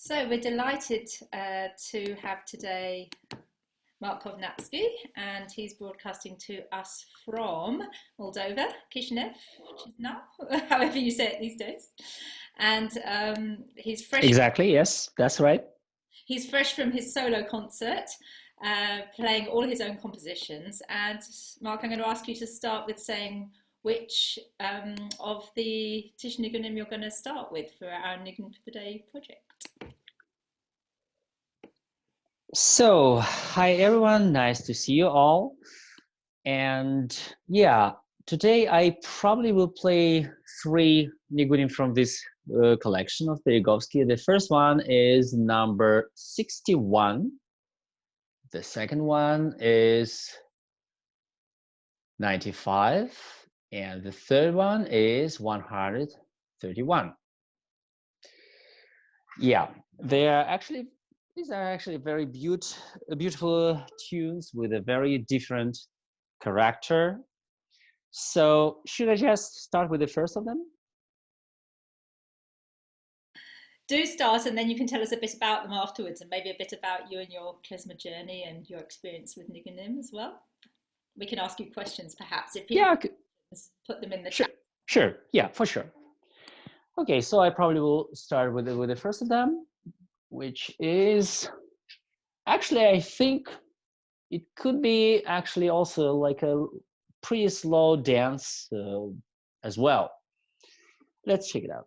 So we're delighted to have today Mark Kovnatskiy, and he's broadcasting to us from Moldova, Kishinev, now, however you say it these days. And he's fresh. Exactly, yes, that's right. He's fresh from his solo concert, playing all his own compositions. And Mark, I'm going to ask you to start with saying which of the Tish-Nigunim you're going to start with for our Nigun for the Day project. So, hi everyone, nice to see you all. And yeah, today I probably will play three Nigunim from this collection of Beregovski. The first one is number 61. The second one is 95. And the third one is 131. Yeah, these are actually very beautiful tunes with a very different character. So should I just start with the first of them? Do start, and then you can tell us a bit about them afterwards, and maybe a bit about you and your Klezmer journey and your experience with Nigunim as well. We can ask you questions, perhaps, if people put them in the chat. Sure, yeah, for sure. Okay, so I probably will start with the first of them, which is actually, I think it could be actually also like a pretty slow dance as well. Let's check it out.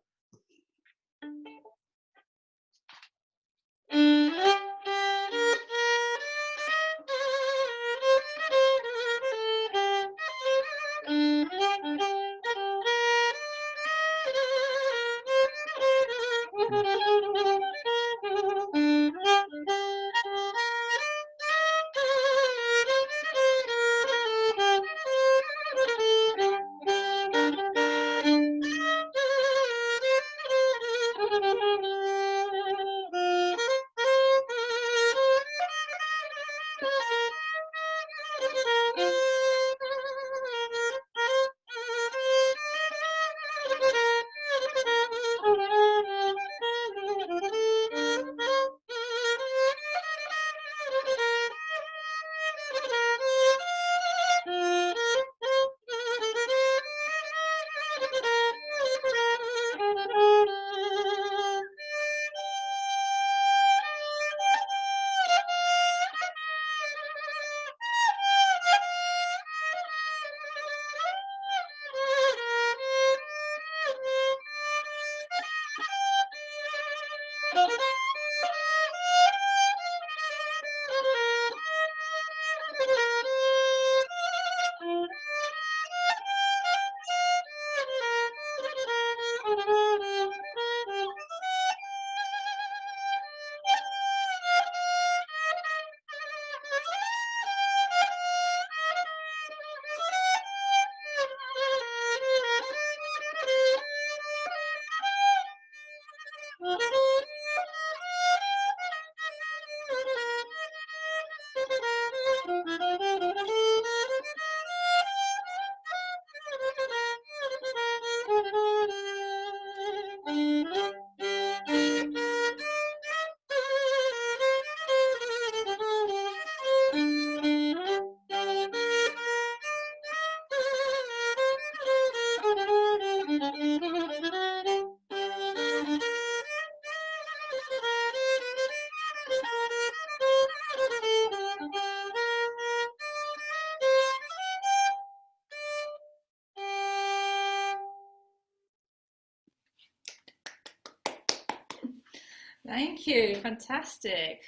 Thank you, fantastic.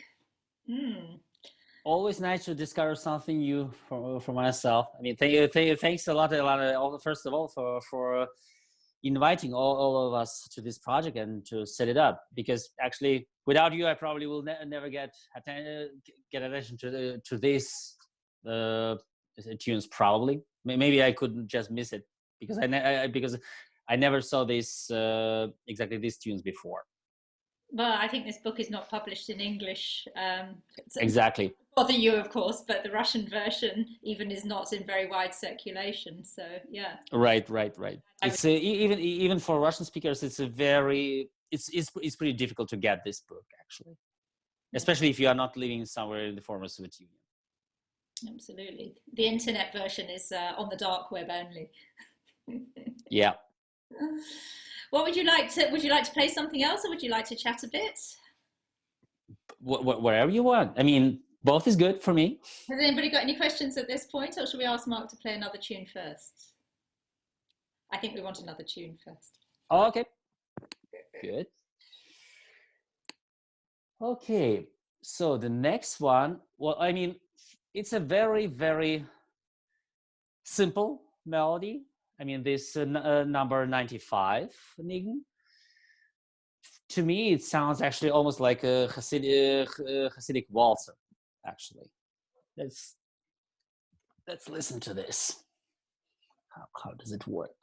Always nice to discover something new for myself. I mean, thanks a lot, Ilana. First of all, for inviting all of us to this project and to set it up. Because actually, without you, I probably will never get attention to these tunes. Probably, maybe I could just miss it because I never saw this exactly these tunes before. Well, I think this book is not published in English. Exactly. Bother you, of course, but the Russian version even is not in very wide circulation. So yeah. Right. It's even for Russian speakers, it's a very it's pretty difficult to get this book actually, especially if you are not living somewhere in the former Soviet Union. Absolutely. The internet version is on the dark web only. Yeah. What would you like to play something else, or would you like to chat a bit? Whatever you want. I mean, both is good for me. Has anybody got any questions at this point, or should we ask Mark to play another tune first? I think we want another tune first. Oh, okay. Good. Okay. So the next one, well, I mean, it's a very, very simple melody. I mean, this number 95, Nigen. To me, it sounds actually almost like a Hasidic waltzer, actually. Let's listen to this. How does it work?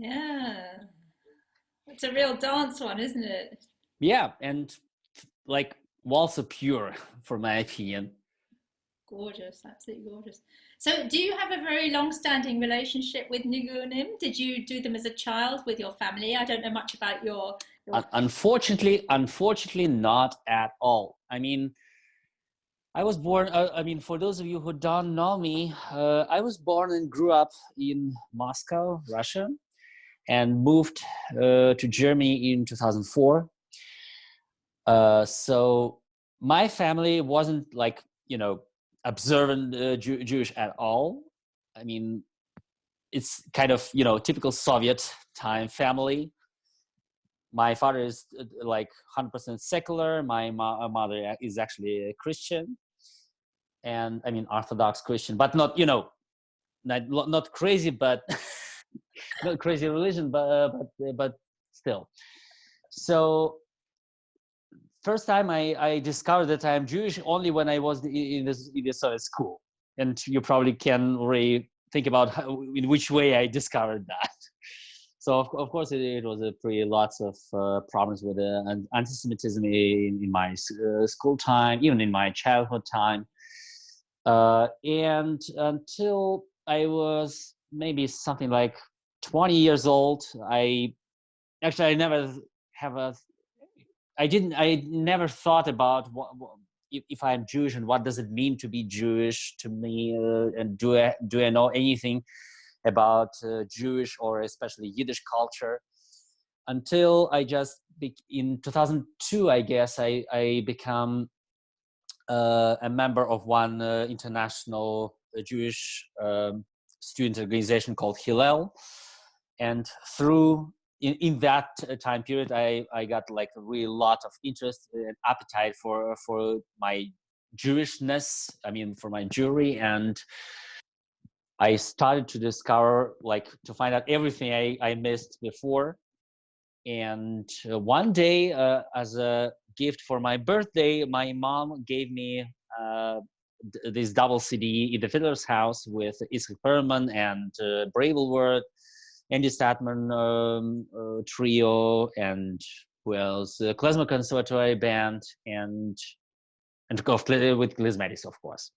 Yeah, it's a real dance one, isn't it? Yeah, and like waltzer pure, for my opinion. Gorgeous, absolutely gorgeous. So, do you have a very long-standing relationship with Nigunim? Did you do them as a child with your family? I don't know much about your... Unfortunately, not at all. I mean, I was born. I mean, for those of you who don't know me, I was born and grew up in Moscow, Russia, and moved to Germany in 2004. So my family wasn't like, observant Jewish at all. I mean, it's kind of, typical Soviet time family. My father is like 100% secular. My mother is actually a Christian, and I mean Orthodox Christian, but not, not crazy, but not crazy religion, but still. So first time I discovered that I'm Jewish only when I was in the Soviet school, and you probably can already think about in which way I discovered that. So of course it was a pretty lots of problems with anti-Semitism in my school time, even in my childhood time, and until I was maybe something like 20 years old, I never thought about if I'm Jewish and what does it mean to be Jewish to me, and do I know anything about Jewish or especially Yiddish culture, until I just in 2002, I guess I become a member of one international Jewish student organization called Hillel, and through in that time period, I got like a really lot of interest and appetite for my Jewishness, I mean, for my Jewry, and I started to discover, like, to find out everything I missed before. And one day, as a gift for my birthday, my mom gave me this double CD in the Fiddler's house with Itzhak Perlman and Bravelword, Andy Statman trio, and who else? The Klezmer Conservatory Band, and with Klezmer, of course.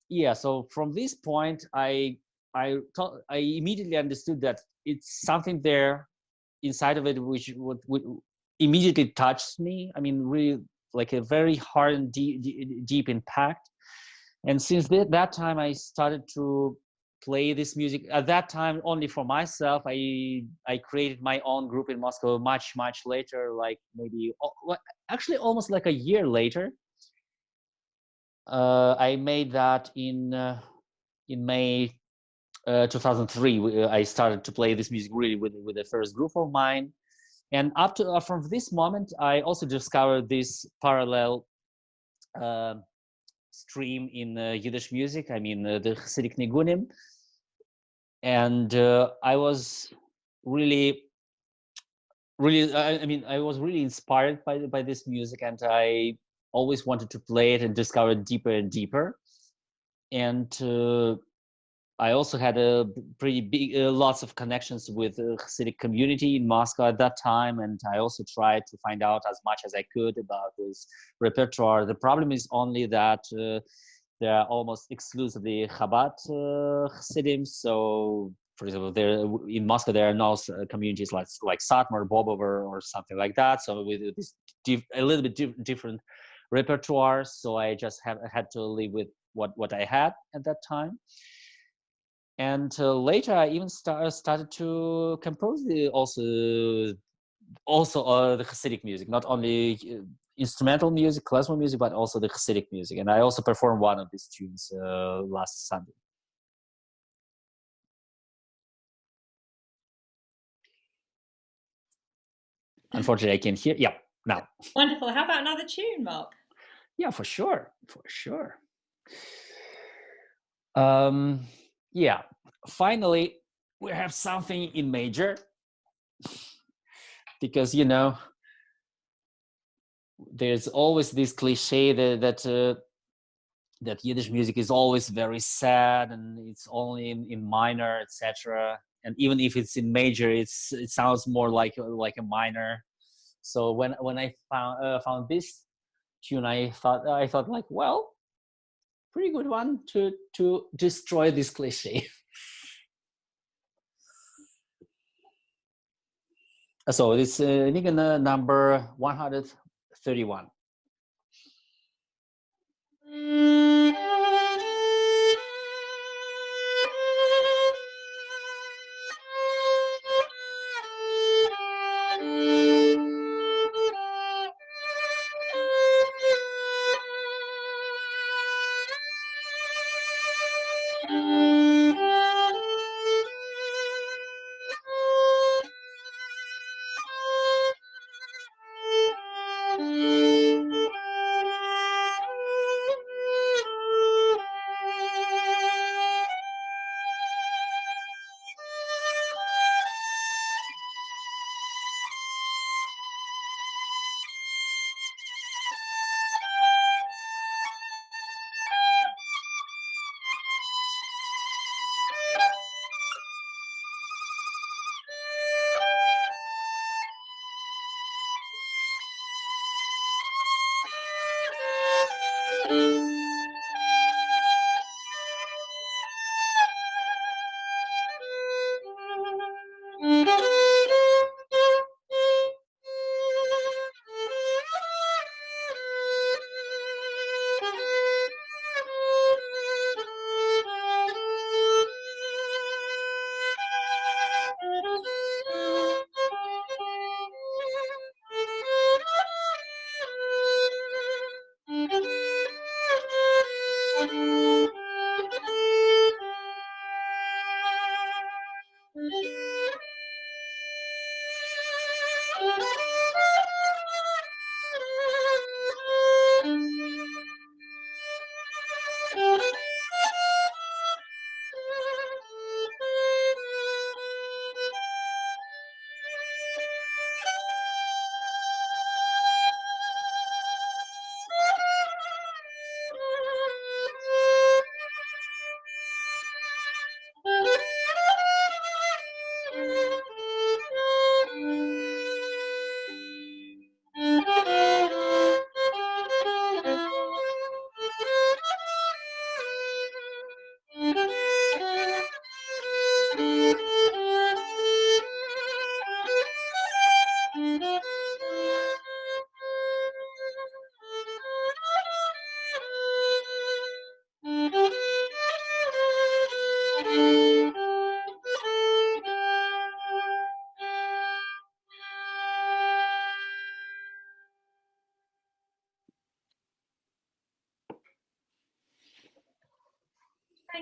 Yeah, so from this point, I immediately understood that it's something there inside of it which would immediately touched me. I mean, really, like a very hard and deep impact. And since that time, I started to play this music. At that time, only for myself. I created my own group in Moscow much later, like maybe actually almost like a year later. I made that in May 2003. I started to play this music really with the first group of mine. And up to from this moment, I also discovered this parallel stream in Yiddish music. I mean, the Tish-Nigunim. And I was really, I mean, I was really inspired by this music, and I always wanted to play it and discover it deeper and deeper. And I also had a pretty big, lots of connections with the Hasidic community in Moscow at that time, and I also tried to find out as much as I could about this repertoire. The problem is only that there are almost exclusively Chabad Hasidim. So, for example, there in Moscow there are no communities like Satmar, Bobover, or something like that. So with this a little bit different repertoire, so I just had to live with what I had at that time. And later, I even started to compose also the Hasidic music, not only instrumental music, klezmer music, but also the Hasidic music. And I also performed one of these tunes last Sunday. Unfortunately, I can't hear. Yeah, now. Wonderful. How about another tune, Mark? Yeah, for sure. Yeah, finally, we have something in major, because, you know, there's always this cliche that Yiddish music is always very sad and it's only in minor, etc. And even if it's in major, it sounds more like a minor. So when I found this tune, I thought like, well, pretty good one to destroy this cliche. So it's Nigana number 131.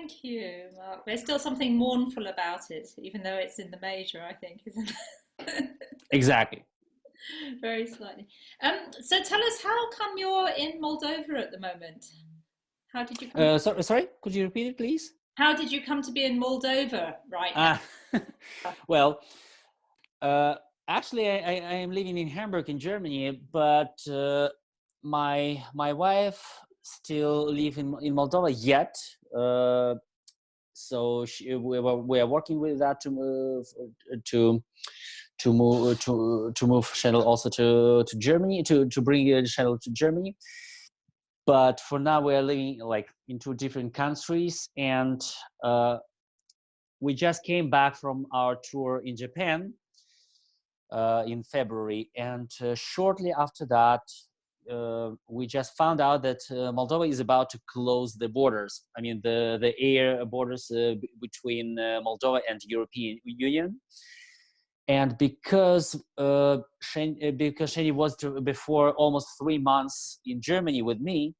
Thank you, Mark. There's still something mournful about it, even though it's in the major, I think, isn't it? Exactly. Very slightly. So tell us, how come you're in Moldova at the moment? How did you come? Sorry, could you repeat it, please? How did you come to be in Moldova right now? Ah, well, uh, actually, I am living in Hamburg in Germany, but my wife still live in Moldova yet. So we are working with that to move to move channel also to Germany to bring the channel to Germany. But for now we are living like in two different countries, and we just came back from our tour in Japan in February, and shortly after that we just found out that Moldova is about to close the borders. I mean the air borders between Moldova and European Union. And because Shani was before almost 3 months in Germany with me,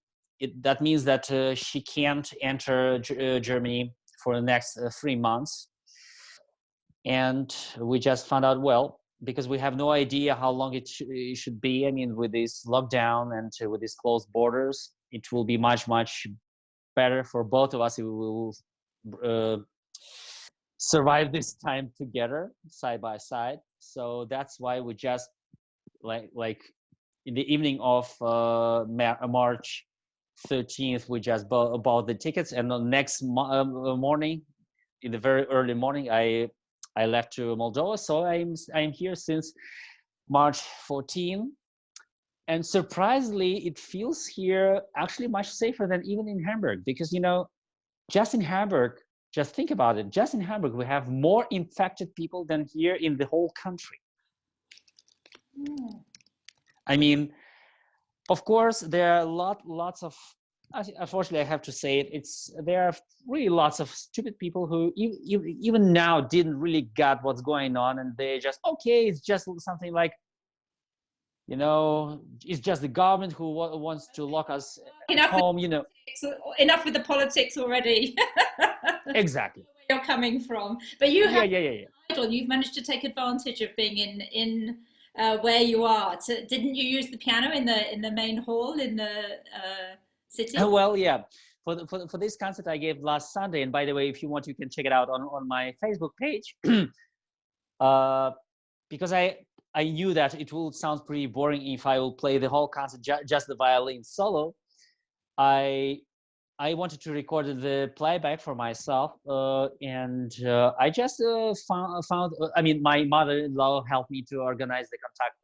that means that she can't enter Germany for the next 3 months. And we just found out, well, because we have no idea how long it should be. I mean, with this lockdown and with these closed borders, it will be much, much better for both of us if we will survive this time together, side by side. So that's why we just like in the evening of March 13th, we just bought the tickets, and the next morning, in the very early morning, I left to Moldova. So I'm here since March 14, and surprisingly, it feels here actually much safer than even in Hamburg, because just in Hamburg, just think about it, just in Hamburg we have more infected people than here in the whole country. I mean, of course there are lots of, unfortunately I have to say it, there are really lots of stupid people who even now didn't really get what's going on, and they just, okay, it's just something like, it's just the government who wants to lock us at home, Enough with the politics already. Exactly. Where you're coming from, but you have yeah. You've managed to take advantage of being in where you are. So didn't you use the piano in the main hall in the city? Well, yeah. For this concert I gave last Sunday, and by the way, if you want, you can check it out on my Facebook page. Because I knew that it will sound pretty boring if I will play the whole concert just the violin solo. I wanted to record the playback for myself, and I just found. I mean, my mother-in-law helped me to organize the contact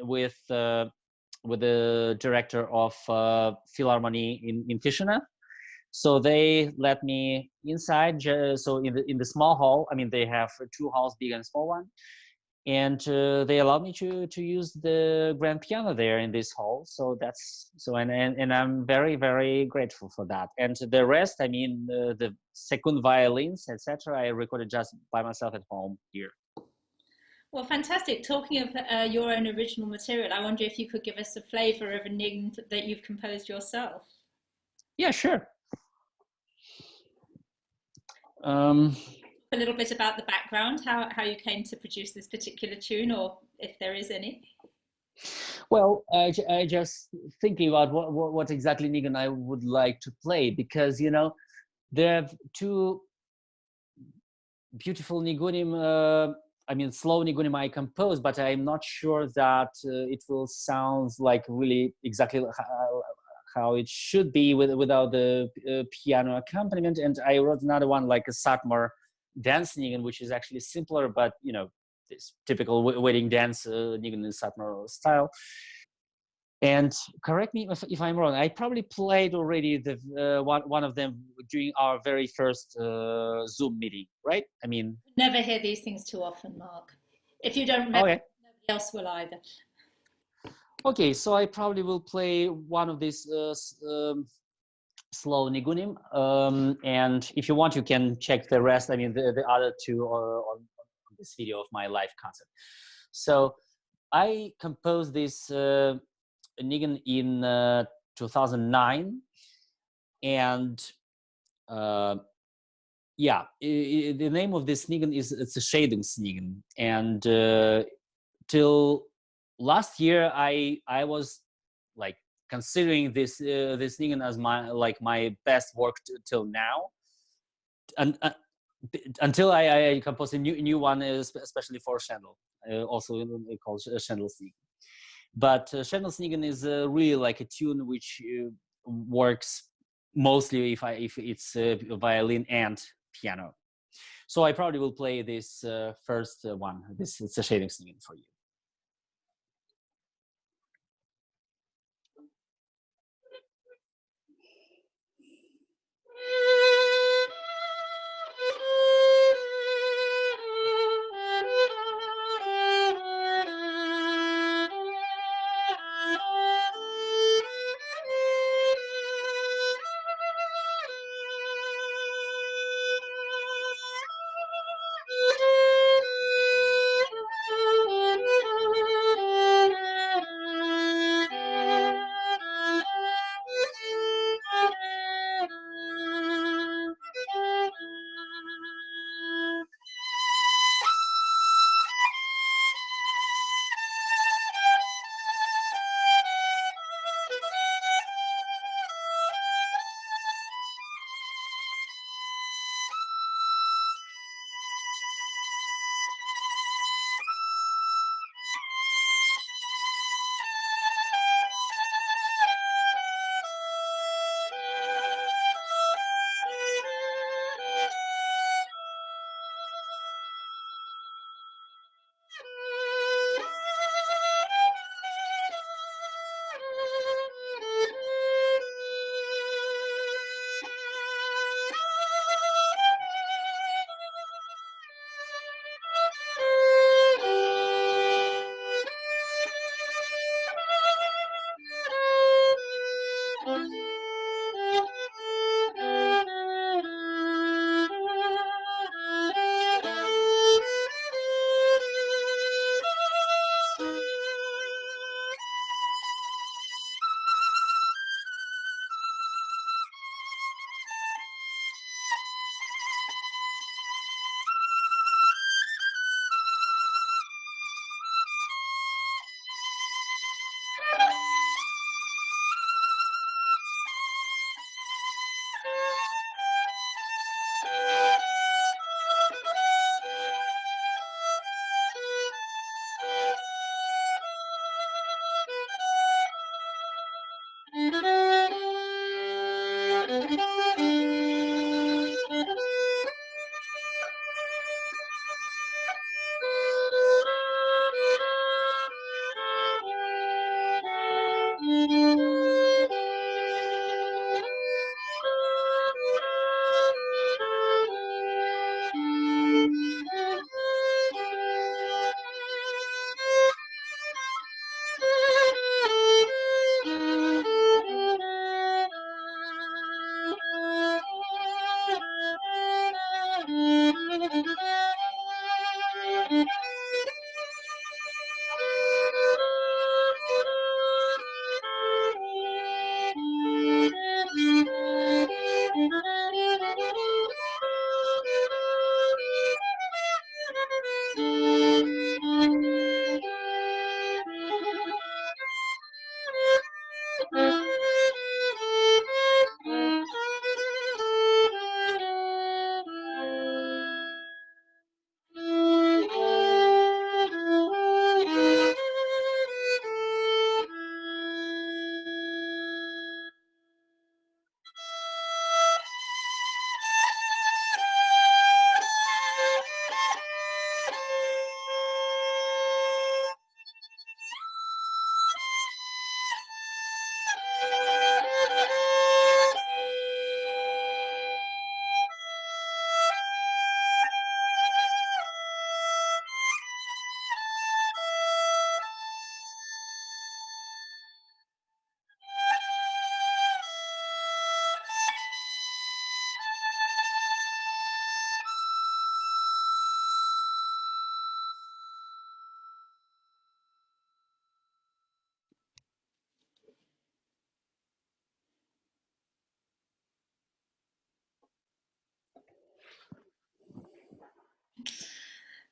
with the director of Philharmony in Chisinau. So they let me inside. So in the small hall, I mean, they have two halls, big and small one, and they allowed me to use the grand piano there in this hall. So and I'm very, very grateful for that. And the rest, I mean, the second violins, etc., I recorded just by myself at home here. Well, fantastic. Talking of your own original material, I wonder if you could give us a flavor of a nign that you've composed yourself. Yeah, sure. A little bit about the background, how you came to produce this particular tune, or if there is any. Well, I just thinking about what exactly nign I would like to play, because there are two beautiful nigunim. I mean, slow nigunim I composed, but I'm not sure that it will sound like really exactly how it should be without the piano accompaniment. And I wrote another one like a Satmar dance nign, which is actually simpler, but this typical wedding dance nign in Satmar style. And correct me if I'm wrong, I probably played already the one of them during our very first Zoom meeting, right? I mean, never hear these things too often, Mark. If you don't remember, okay. Nobody else will either. Okay, so I probably will play one of these slow nigunim, and if you want, you can check the rest. I mean, the other two are on this video of my live concert. So I composed this nign in 2009, and Yeah, the name of this Snigun is it's a shading Snigun, and till last year I was like considering this Snigun as my best work till now, and until I composed a new one, especially for Shandel, also called Shandel Snigun. But Shandel Snigun is really like a tune which works mostly if it's violin and piano. So I probably will play this first one. It's a shading Snigun for you.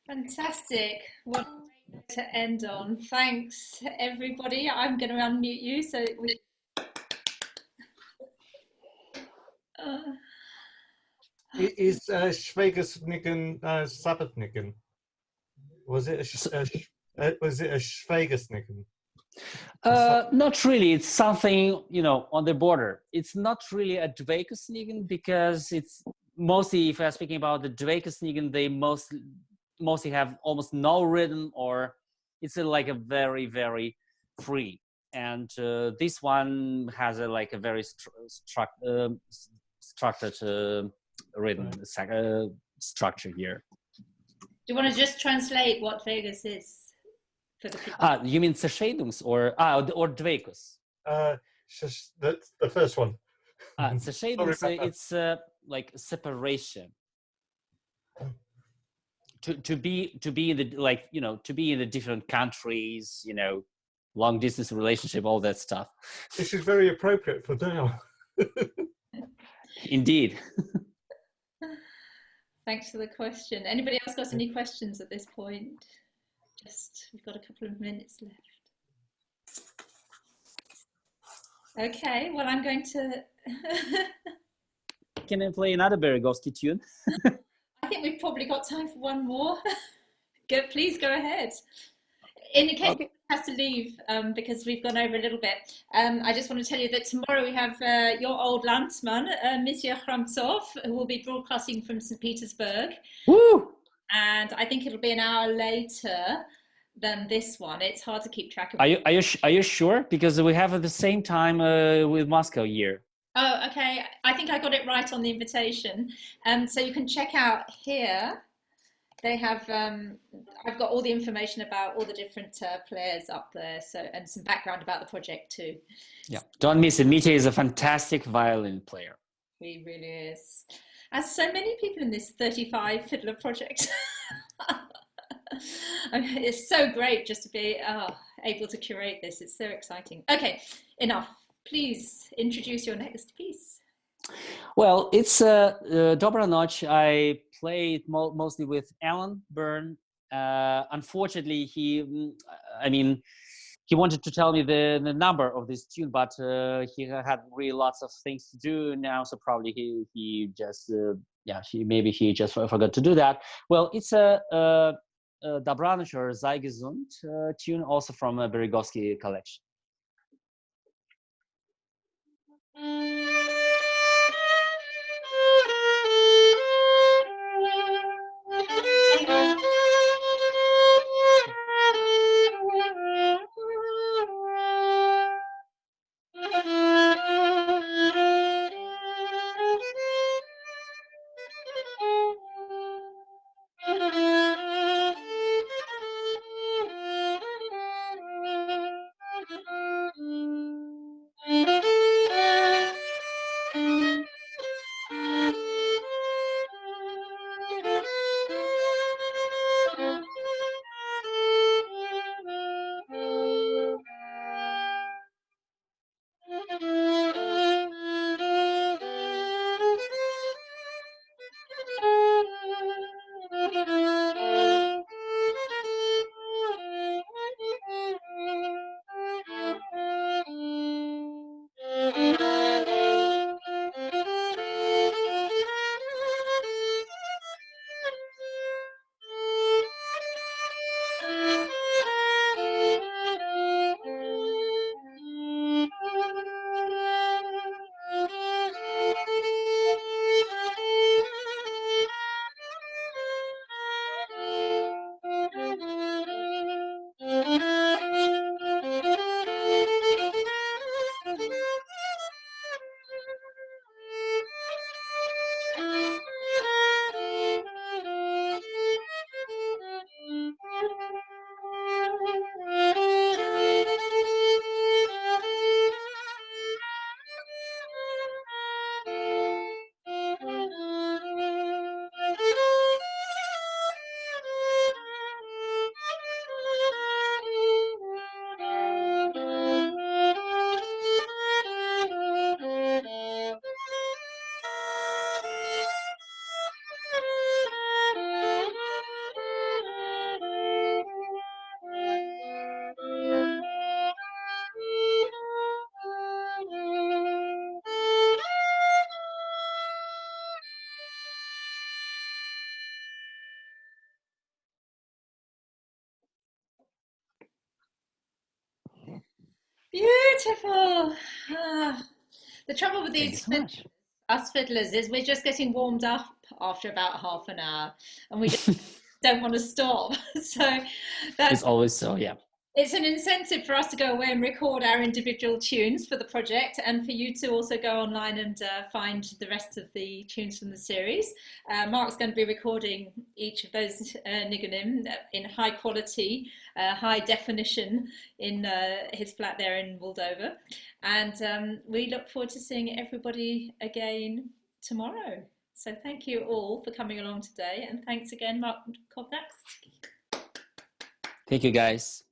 Fantastic. What a great note to end on. Thanks, everybody. I'm going to unmute you so we. Is Schweigersnicken Sabbatnicken? Was it a Schweigersnicken? Not really. It's something, on the border. It's not really a Dweikersnigen because it's mostly, if we're speaking about the Dweikersnigen, they mostly have almost no rhythm, or it's like a very, very free. And this one has a very structured rhythm structure here. Do you want to just translate what Vegas is? For the people. You mean Zerscheidungs or Dweikus? That's the first one. Zerscheidungs, it's like separation. To be in the to be in the different countries, long distance relationship, all that stuff. This is very appropriate for now. Indeed. Thanks for the question. Anybody else got any questions at this point? We've got a couple of minutes left. Okay, well, I'm going to. Can I play another Beregovski tune? I think we've probably got time for one more. Please go ahead. In the case he has to leave because we've gone over a little bit, I just want to tell you that tomorrow we have your old landsman, Monsieur Kramtsov, who will be broadcasting from St. Petersburg. Woo! And I think it'll be an hour later than this one. It's hard to keep track of. Are you sure? Because we have at the same time with Moscow here. Oh, okay. I think I got it right on the invitation. So you can check out here. They have. I've got all the information about all the different players up there. So and some background about the project too. Yeah, don't miss it. Mitya is a fantastic violin player. He really is. As so many people in this 35 fiddler project. I mean, it's so great just to be able to curate this. It's so exciting. Okay, enough. Please introduce your next piece. Well, it's Dobra Noc. I played mostly with Alan Byrne. Unfortunately, he wanted to tell me the number of this tune, but he had really lots of things to do now, so probably he just maybe he just forgot to do that. Well, it's a Dobranoc or Sei gesund tune, also from a Beregovski collection. Beautiful. The trouble with Thank you these so much. us fiddlers is we're just getting warmed up after about half an hour, and we just don't want to stop. So that's It's always so, yeah. it's an incentive for us to go away and record our individual tunes for the project, and for you to also go online and find the rest of the tunes from the series. Mark's going to be recording each of those Nigunim in high quality, high definition in his flat there in Moldova. And we look forward to seeing everybody again tomorrow. So thank you all for coming along today, and thanks again, Mark Kovnatskiy. Thank you, guys.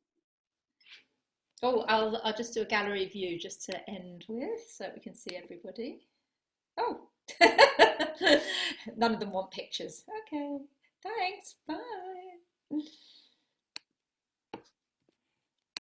Oh, I'll just do a gallery view just to end with, so we can see everybody. Oh, none of them want pictures. Okay, thanks. Bye.